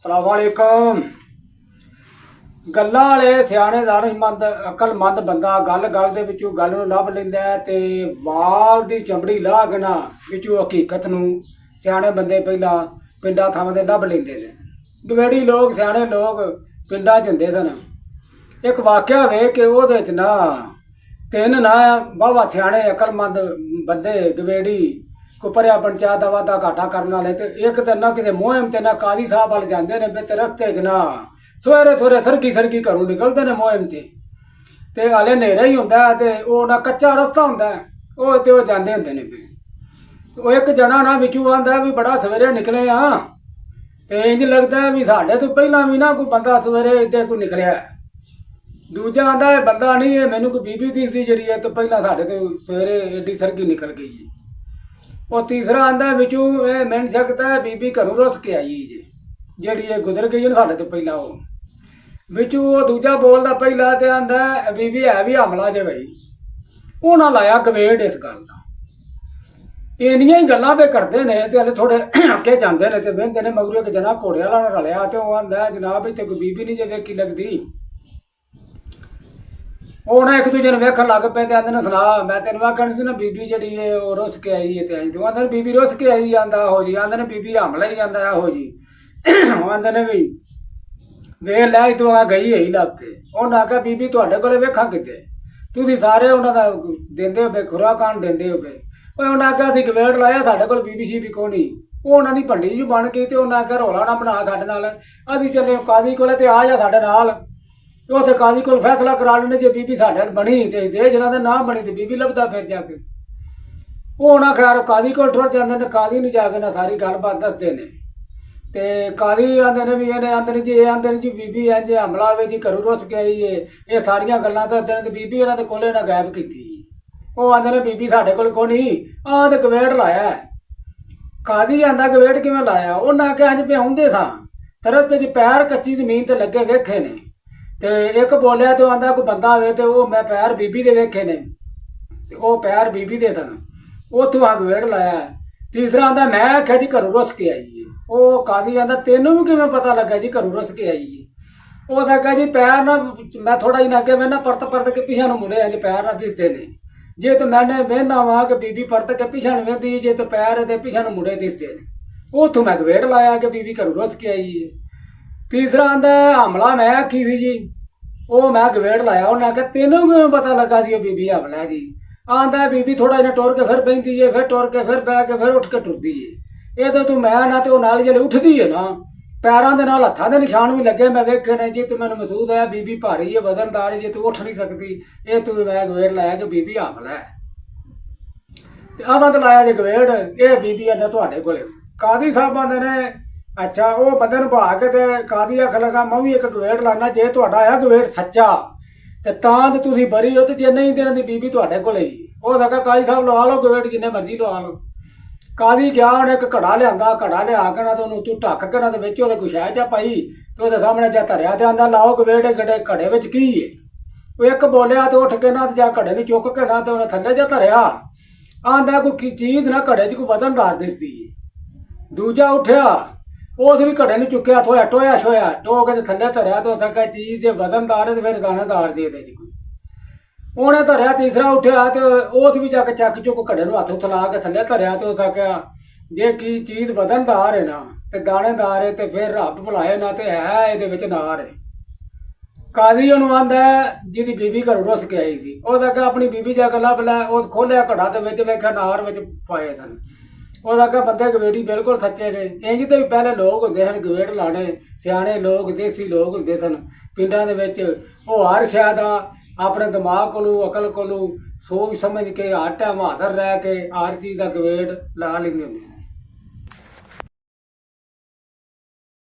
ਸਲਾਮੁਅਲੈਕੁਮ। ਗੱਲਾਂ ਵਾਲੇ ਸਿਆਣੇ ਦਾਨਸ਼ਮੰਦ ਅਕਲਮੰਦ ਬੰਦਾ ਗੱਲ ਗੱਲ ਦੇ ਵਿੱਚੋਂ ਗੱਲ ਨੂੰ ਲੱਭ ਲੈਂਦਾ ਹੈ ਤੇ ਵਾਲ ਦੀ ਚਮੜੀ ਲਾਹ ਕੇ ਨਾ ਵਿੱਚੋਂ ਹਕੀਕਤ ਨੂੰ ਸਿਆਣੇ ਬੰਦੇ ਪਹਿਲਾਂ ਪਿੰਡਾਂ ਥਾਵਾਂ ਦੇ ਲੱਭ ਲੈਂਦੇ ਨੇ। ਗਵੇੜੀ ਲੋਕ ਸਿਆਣੇ ਲੋਕ ਪਿੰਡਾਂ 'ਚ ਹੁੰਦੇ ਸਨ। ਇੱਕ ਵਾਕਿਆ ਵੇਖ ਕੇ ਉਹਦੇ 'ਚ ਨਾ ਤਿੰਨ ਨਾ ਵਾਹਵਾ ਸਿਆਣੇ ਅਕਲਮੰਦ ਬੰਦੇ ਗਵੇੜੀ ਕੁਪਰਿਆ ਪੰਚਾਇਤ ਦਾ ਵਾਧਾ ਘਾਟਾ ਕਰਨ ਵਾਲੇ ਤੇ ਇੱਕ ਤੇ ਨਾ ਕਿਤੇ ਮੁਹਿੰਮ ਤੇ ਨਾ ਕਾਜ਼ੀ ਸਾਹਿਬ ਵੱਲ ਜਾਂਦੇ ਨੇ ਤੇ ਰਸਤੇ 'ਚ ਨਾ ਸਵੇਰੇ ਥੋੜੇ ਸਰਕੀ ਘਰੋਂ ਨਿਕਲਦੇ ਨੇ ਮੁਹਿੰਮ ਤੇ ਹਾਲੇ ਹਨੇਰਾ ਹੀ ਹੁੰਦਾ ਤੇ ਉਹ ਨਾ ਕੱਚਾ ਰਸਤਾ ਹੁੰਦਾ ਉਹ ਜਾਂਦੇ ਹੁੰਦੇ ਨੇ। ਉਹ ਇੱਕ ਜਣਾ ਨਾ ਵਿੱਚੋਂ ਆਂਦਾ ਵੀ ਬੜਾ ਸਵੇਰੇ ਨਿਕਲੇ ਆ ਤੇ ਇੰਜ ਲੱਗਦਾ ਵੀ ਸਾਡੇ ਤੋਂ ਪਹਿਲਾਂ ਵੀ ਨਾ ਕੋਈ ਬੰਦਾ ਸਵੇਰੇ ਇੱਥੇ ਕੋਈ ਨਿਕਲਿਆ। ਦੂਜਾ ਆਂਦਾ ਇਹ ਬੰਦਾ ਨਹੀਂ, ਇਹ ਮੈਨੂੰ ਕੋਈ ਬੀਬੀ ਦਿਸਦੀ ਜਿਹੜੀ ਹੈ ਤੋਂ ਪਹਿਲਾਂ ਸਾਡੇ ਤੋਂ ਸਵੇਰੇ ਏਡੀ ਸਰਕੀ ਨਿਕਲ ਗਈ ਹੈ। ਉਹ ਤੀਸਰਾ ਆਂਦਾ ਵਿੱਚੋਂ ਇਹ ਮਿਲ ਸਕਦਾ ਹੈ ਬੀਬੀ ਘਰੋਂ ਰੁੱਸ ਕੇ ਆਈ ਜੀ ਜਿਹੜੀ ਇਹ ਗੁਜ਼ਰ ਗਈ ਹੈ ਸਾਡੇ ਤੋਂ ਪਹਿਲਾਂ। ਉਹ ਵਿੱਚੋਂ ਉਹ ਦੂਜਾ ਬੋਲਦਾ ਪਹਿਲਾਂ ਤੇ ਆਂਦਾ ਬੀਬੀ ਹੈ ਵੀ ਹਮਲਾ ਜੇ ਬਈ। ਉਹਨਾਂ ਲਾਇਆ ਗਵੇੜ ਇਸ ਗੱਲ ਦਾ। ਇੰਨੀਆਂ ਹੀ ਗੱਲਾਂ ਵੇ ਕਰਦੇ ਨੇ ਤੇ ਹਲੇ ਥੋੜੇ ਅੱਗੇ ਜਾਂਦੇ ਨੇ ਤੇ ਵਹਿੰਦੇ ਨੇ ਮਗਰੋਂ ਇੱਕ ਜਣਾ ਘੋੜੇ ਵਾਲਾ ਨਾਲ ਰਲਿਆ ਤੇ ਉਹ ਆਂਦਾ ਜਨਾਬ ਇੱਥੇ ਕੋਈ ਬੀਬੀ ਨਹੀਂ ਜੇ ਵੇਖੀ ਲੱਗਦੀ। ਉਹ ਨਾ ਇੱਕ ਦੂਜੇ ਨੂੰ ਵੇਖਣ ਲੱਗ ਪਏ ਤੇ ਆਂਦੇ ਨੇ ਸੁਣਾ ਮੈਂ ਤੈਨੂੰ ਆਖਣੀ ਸੀ ਨਾ ਬੀਬੀ ਜਿਹੜੀ ਹੈ ਉਹ ਰੁੱਸ ਕੇ ਆਈ ਹੈ ਤੇ ਆਈ ਤੂੰ ਆਂਦੇ ਨੇ ਬੀਬੀ ਰੁੱਸ ਕੇ ਆਈ ਆਂਦਾ ਹੋ ਜੀ। ਆਂਦੇ ਨੇ ਬੀਬੀ ਹਮਲਾ ਹੀ ਆਂਦਾ ਇਹੋ ਜੀ। ਉਹ ਆਂਦੇ ਨੇ ਵੀ ਵੇਖ ਲੈ ਤੂੰ ਆ ਗਈ ਹੀ ਲੱਗ ਕੇ। ਉਹਨਾਂ ਆਖਿਆ ਬੀਬੀ ਤੁਹਾਡੇ ਕੋਲੇ ਵੇਖਾਂ ਕਿਤੇ ਤੁਸੀਂ ਸਾਰੇ ਉਹਨਾਂ ਦਾ ਦਿੰਦੇ ਹੋਵੇ ਖੁਰਾਕਾਂ ਦਿੰਦੇ ਹੋਵੇ। ਉਹ ਉਹਨਾਂ ਆਖਿਆ ਅਸੀਂ ਗਵੇੜ ਲਾਇਆ ਸਾਡੇ ਕੋਲ ਬੀਬੀ ਸੀ ਵੀ ਕੋਣੀ। ਉਹ ਉਹਨਾਂ ਦੀ ਭੰਡੀ ਜੀ ਬਣ ਗਈ ਤੇ ਉਹਨਾਂ ਆਖਿਆ ਰੌਲਾ ਨਾ ਬਣਾ ਸਾਡੇ ਨਾਲ, ਅਸੀਂ ਚੱਲੇ ਕਾਜ਼ੀ ਕੋਲੇ ਤੇ ਆ ਜਾ ਸਾਡੇ ਨਾਲ। ਉੱਥੇ ਕਾਜ਼ੀ ਕੋਲ ਫੈਸਲਾ ਕਰਾ ਲੈਣੇ ਜੇ ਬੀਬੀ ਸਾਡੇ ਬਣੀ ਤੇ ਦੇ ਜਿਹਨਾਂ ਦੇ ਨਾ ਬਣੀ ਤੇ ਬੀਬੀ ਲੱਭਦਾ ਫਿਰ ਜਾ ਕੇ। ਉਹ ਨਾ ਖੈਰ ਕਾਜ਼ੀ ਕੋਲ ਟੁਰ ਜਾਂਦੇ ਨੇ। ਕਾਜ਼ੀ ਨੂੰ ਜਾ ਕੇ ਨਾ ਸਾਰੀ ਗੱਲਬਾਤ ਦੱਸਦੇ ਨੇ ਤੇ ਕਾਜ਼ੀ ਆਂਦੇ ਨੇ ਵੀ ਇਹਨੇ ਆਂਦੇ ਨੇ ਜੀ ਇਹ ਆਂਦੇ ਨੇ ਜੀ ਬੀਬੀ ਐ ਜੇ ਹਮਲਾ ਹੋਵੇ ਜੀ ਘਰੋਂ ਰੁੱਸ ਕੇ ਆਈ ਏ। ਇਹ ਸਾਰੀਆਂ ਗੱਲਾਂ ਦੱਸਦੇ ਨੇ ਤੇ ਬੀਬੀ ਇਹਨਾਂ ਦੇ ਕੋਲੇ ਨਾ ਗਾਇਬ ਕੀਤੀ। ਉਹ ਆਂਦੇ ਨੇ ਬੀਬੀ ਸਾਡੇ ਕੋਲ ਕੋਈ ਨਹੀਂ ਆਹ ਤੇ ਗਵੇੜ ਲਾਇਆ। ਕਾਜ਼ੀ ਆਂਦਾ ਗਵੇੜ ਕਿਵੇਂ ਲਾਇਆ? ਉਹਨਾਂ ਆਖਿਆ ਅੱਜ ਪਿਆਉਂਦੇ ਸਾਂ ਤਰਸਤੇ 'ਚ ਪੈਰ ਕੱਚੀ ਜ਼ਮੀਨ ਤੇ ਲੱਗੇ ਵੇਖੇ ਨੇ ਤੇ ਇੱਕ ਬੋਲਿਆ ਤੇ ਉਹ ਆਂਦਾ ਕੋਈ ਬੰਦਾ ਆਵੇ ਤੇ ਉਹ ਮੈਂ ਪੈਰ ਬੀਬੀ ਦੇ ਵੇਖੇ ਨੇ ਤੇ ਉਹ ਪੈਰ ਬੀਬੀ ਦੇ ਸਨ। ਉੱਥੋਂ ਆ ਗਵੇੜ ਲਾਇਆ। ਤੀਸਰਾ ਆਂਦਾ ਮੈਂ ਆਖਿਆ ਜੀ ਘਰੋਂ ਰੁੱਸ ਕੇ ਆਈ ਏ। ਉਹ ਕਾਜ਼ੀ ਆਂਦਾ ਤੈਨੂੰ ਵੀ ਕਿਵੇਂ ਪਤਾ ਲੱਗਾ ਜੀ ਘਰੋਂ ਰੁੱਸ ਕੇ ਆਈ ਏ? ਉਹ ਆਖਿਆ ਜੀ ਪੈਰ ਨਾ ਮੈਂ ਥੋੜਾ ਜਿਹਾ ਅੱਗੇ ਮੈਂ ਨਾ ਪਰਤ ਕੇ ਪਿਛਾਂ ਨੂੰ ਮੁੜਿਆ ਜੇ ਪੈਰ ਨਾ ਦਿਸਦੇ ਨੇ। ਜੇ ਤਾਂ ਮੈਨੇ ਵੇਖਣਾ ਵਾ ਕਿ ਬੀਬੀ ਪਰਤ ਕੇ ਪਿਛਾਂ ਨੂੰ ਵੇਖਦੀ ਜੇ ਤਾਂ ਪੈਰ ਇਹਦੇ ਪਿਛਾਂ ਨੂੰ ਮੁੜੇ ਦਿਸਦੇ ਨੇ। ਉੱਥੋਂ ਮੈਂ ਗਵੇੜ ਲਾਇਆ ਕਿ ਬੀਬੀ ਘਰੋਂ ਰੁੱਸ ਕੇ ਆਈ ਏ। ਤੀਸਰਾ ਆਂਦਾ ਹਮਲਾ ਮੈਂ ਆਖੀ ਸੀ ਜੀ ਉਹ ਮੈਂ ਗਵੇੜ ਲਾਇਆ। ਉਹਨੇ ਆਖਿਆ ਤੈਨੂੰ ਕਿਵੇਂ ਪਤਾ ਲੱਗਾ ਸੀ ਉਹ ਬੀਬੀ ਹਮਲਾ ਜੀ? ਆਂਦਾ ਬੀਬੀ ਥੋੜਾ ਜਿਹਾ ਟੁਰ ਕੇ ਫਿਰ ਬਹਿੰਦੀ ਏ ਫਿਰ ਟੁਰ ਕੇ ਫਿਰ ਬਹਿ ਕੇ ਫਿਰ ਉੱਠ ਕੇ ਟੁਰਦੀ ਏ। ਇਹ ਤਾਂ ਤੂੰ ਮੈਂ ਨਾ ਤੇ ਉਹ ਨਾਲ ਜਿਹੜੇ ਉੱਠਦੀ ਏ ਨਾ ਪੈਰਾਂ ਦੇ ਨਾਲ ਹੱਥਾਂ ਦੇ ਨਿਸ਼ਾਨ ਵੀ ਲੱਗੇ ਮੈਂ ਵੇਖੇ ਨੇ ਜੀ। ਤੂੰ ਮੈਨੂੰ ਮਹਿਸੂਸ ਹੋਇਆ ਬੀਬੀ ਭਾਰੀ ਏ ਵਜ਼ਨਦਾਰ ਜੇ ਤੂੰ ਉੱਠ ਨਹੀਂ ਸਕਦੀ। ਇਹ ਤੂੰ ਮੈਂ ਗਵੇੜ ਲਾਇਆ ਕਿ ਬੀਬੀ ਹਮਲਾ ਹੈ ਤੇ ਆਦਾ ਤੇ ਲਾਇਆ ਜੇ ਗਵੇੜ ਇਹ ਬੀਬੀ ਆਂਦਾ ਤੁਹਾਡੇ ਕੋਲੇ। ਕਾਜ਼ੀ ਸਾਹਿਬ ਆਂਦੇ ਨੇ ਅੱਛਾ। ਉਹ ਬੰਦੇ ਨੂੰ ਭਾ ਕੇ ਤੇ ਕਾਜ਼ੀ ਆਖ ਲਗਾ ਮੈਂ ਵੀ ਇੱਕ ਗਵੇੜ ਲਾਣਾ ਜੇ ਤੁਹਾਡਾ ਆ ਗਵੇੜ ਸੱਚਾ ਤੇ ਤਾਂ ਤੇ ਤੁਸੀਂ ਬਰੀ ਹੋ ਤੇ ਜੇ ਨਹੀਂ ਤੇ ਇਹਨਾਂ ਦੀ ਬੀਬੀ ਤੁਹਾਡੇ ਕੋਲੇ ਹੀ। ਉਹ ਸਕਾ ਕਾਜ਼ੀ ਸਾਹਿਬ ਲਵਾ ਲਓ ਗਵੇੜ ਜਿੰਨੇ ਮਰਜ਼ੀ ਲਵਾ ਲਓ। ਕਾਜ਼ੀ ਗਿਆ ਉਹਨੇ ਇੱਕ ਘੜਾ ਲਿਆਂਦਾ। ਘੜਾ ਲਿਆ ਕੇ ਨਾ ਤੇ ਉਹਨੂੰ ਤੂੰ ਢੱਕ ਕੇ ਨਾ ਤੇ ਵਿੱਚ ਉਹਦੇ ਕੁਛ ਚਾ ਪਾਈ ਤੇ ਉਹਦੇ ਸਾਹਮਣੇ ਜਾ ਧਰਿਆ ਤੇ ਆਂਦਾ ਲਾਓ ਗਵੇੜ ਘੜੇ ਵਿੱਚ ਕੀ ਏ? ਉਹ ਇੱਕ ਬੋਲਿਆ ਤੇ ਉੱਠ ਕੇ ਨਾ ਤੇ ਜਾ ਘੜੇ ਨੂੰ ਚੁੱਕ ਕੇ ਨਾ ਤੇ ਉਹਨੇ ਥੱਲੇ ਜਾ ਧਰਿਆ। ਆਂਦਾ ਕੋਈ ਚੀਜ਼ ਨਾ ਘੜੇ 'ਚ ਕੋਈ ਵਜ਼ਨਦਾਰ ਦਿਸਦੀ ਏ। ਦੂਜਾ ਉੱਠਿਆ ਉਸ ਵੀ ਘੜੇ ਨੂੰ ਚੁੱਕਿਆ ਟੋਇਆ ਛੋਇਆ ਟੋ ਕੇ ਤੇ ਥੱਲੇ ਧਰਿਆ ਤੇ ਉਹ ਚੀਜ਼ ਜੇ ਵਜ਼ਨਦਾਰ ਹੈ ਤੇ ਫਿਰ ਦਾਣੇਦਾਰ ਜੇ ਇਹਦੇ 'ਚ ਕੋਈ। ਉਹਨੇ ਧਰਿਆ। ਤੀਸਰਾ ਉੱਠਿਆ ਤੇ ਉਸ ਵੀ ਜਾ ਕੇ ਚੱਕ ਚੁੱਕ ਘੜੇ ਨੂੰ ਹੱਥ ਉੱਥੇ ਲਾ ਕੇ ਥੱਲੇ ਧਰਿਆ ਤੇ ਉਹ ਆਖਿਆ ਜੇ ਕੀ ਚੀਜ਼ ਵਜ਼ਨਦਾਰ ਹੈ ਨਾ ਤੇ ਦਾਣੇਦਾਰ ਹੈ ਤੇ ਫਿਰ ਰੱਬ ਭੁਲਾਏ ਨਾ ਤੇ ਹੈ ਇਹਦੇ ਵਿੱਚ ਨਾਰ ਹੈ। ਕਾਜ਼ੀ ਉਹਨੂੰ ਆਂਦਾ ਜਿਹਦੀ ਬੀਬੀ ਘਰੋਂ ਰੁੱਸ ਕੇ ਆਈ ਸੀ ਉਹ ਆਖਿਆ ਆਪਣੀ ਬੀਬੀ ਜਾ ਕੇ ਲੱਭ ਲੈ। ਉਹ ਖੋਲਿਆ ਘੜਾ ਦੇ ਵਿੱਚ ਵੇਖਿਆ ਨਾਰ ਵਿੱਚ ਪਾਏ ਸਨ। ਉਹਦਾ ਆਖਿਆ ਬੰਦੇ ਗਵੇੜੀ ਬਿਲਕੁਲ ਸੱਚੇ ਨੇ। ਇੰਝ ਤੇ ਵੀ ਪਹਿਲੇ ਲੋਕ ਹੁੰਦੇ ਹਨ ਗਵੇੜ ਲਾਣੇ ਸਿਆਣੇ ਲੋਕ ਦੇਸੀ ਲੋਕ ਹੁੰਦੇ ਸਨ ਪਿੰਡਾਂ ਦੇ ਵਿੱਚ। ਉਹ ਹਰ ਸ਼ਾਇਦ ਆਪਣੇ ਦਿਮਾਗ ਕੋਲੋਂ ਅਕਲ ਕੋਲੋਂ ਸੋਚ ਸਮਝ ਕੇ ਹਰ ਟਾਈਮ ਹਾਜ਼ਰ ਰਹਿ ਕੇ ਹਰ ਚੀਜ਼ ਦਾ ਗਵੇੜ ਲਾ ਲੈਂਦੇ ਹੁੰਦੇ।